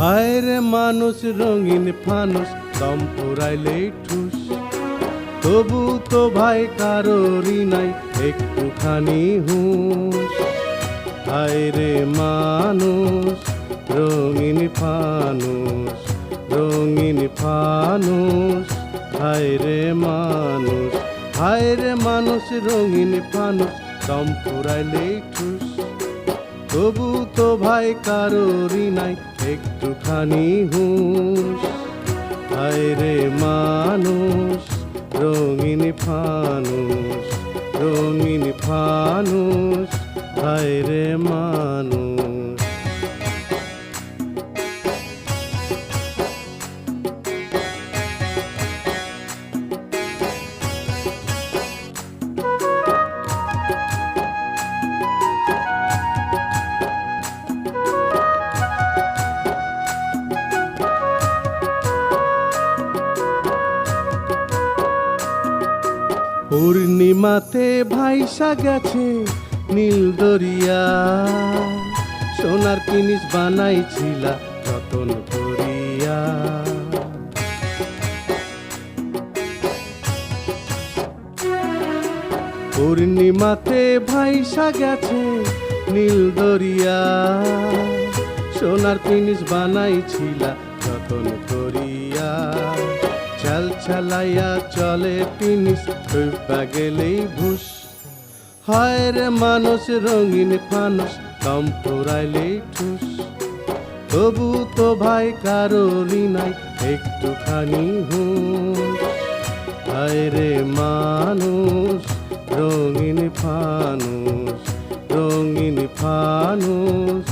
হায় রে মানুষ রঙিন ফানুষ দম ফুরাইলেই ঠুস, তবু তো ভাই কারোরই নাই একটুখানি হুঁশ। হায় রে মানুষ রঙিন ফানুষ, রঙিন ফানুষ, হায় রে মানুষ, হায় রে মানুষ রঙিন ফানুষ দম ফুরাইলেই ঠুস, তবু তো ভাই কারোরই নাই একটুখানি হুঁশ। হায় রে মানুষ রঙিন ফানুষ, রঙিন ফানুষ, হায় রে মানুষ। পূর্ণিমাতে ভাইসা গেছে নীল দরিয়া, সোনার জিনিস বানাইছিলা যতন করিয়া। পূর্ণিমাতে ভাইসা গেছে নীল দরিয়া, সোনার জিনিস বানাইছিলা যতন করিয়া। চাল চালাইয়া চলে জিনিস ডুবা গেলেই ভুস, হায় রে মানুষ রঙিন ফানুষ দম ফুরাইলেই ঠুস, তবু তো ভাই কারোরই নাই একটুখানি হুঁশ। হায় রে মানুষ রঙিন ফানুষ, রঙিন ফানুষ,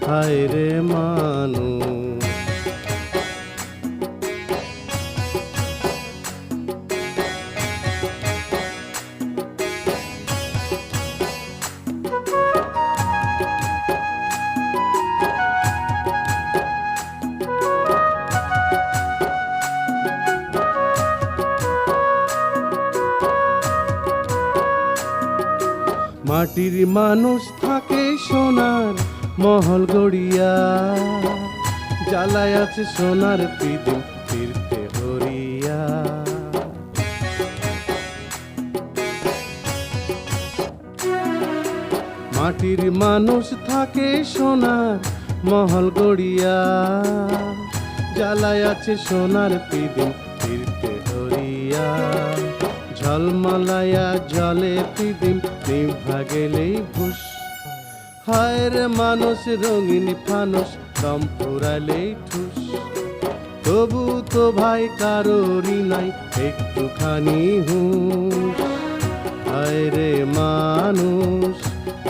হায় রে মানুষ। মাটির মানুষ থাকে সোনার মহল গড়িয়া, জ্বালায় আছে সোনার পিদিম ফিরতে হরিয়া। মাটির মানুষ থাকে সোনার মহল গড়িয়া, জ্বালায় আছে সোনার পিদিম ফিরতে হরিয়া। ঝলমলায়া জলে পিদিম নিভা গেলেই ভুস, হায় রে মানুষ রঙিন ফানুষ দম ফুরাইলেই ঠুস, তবু তো ভাই কারোরই নাই একটুখানি হুঁশ। হায় রে মানুষ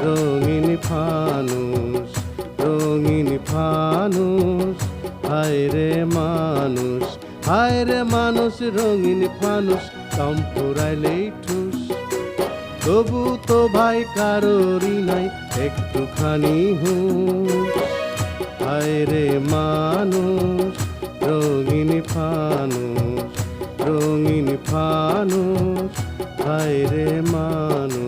রঙিন ফানুষ, রঙিন ফানুষ, হায় রে মানুষ, হায় রে মানুষ রঙিন ফানুষ দম ফুরাইলেই ঠুস, তবু তো ভাই কারোরই নাই একটুখানি হুঁশ। হায় রে মানুষ রঙিন ফানুষ, রঙিন ফানুষ, হায় রে মানুষ।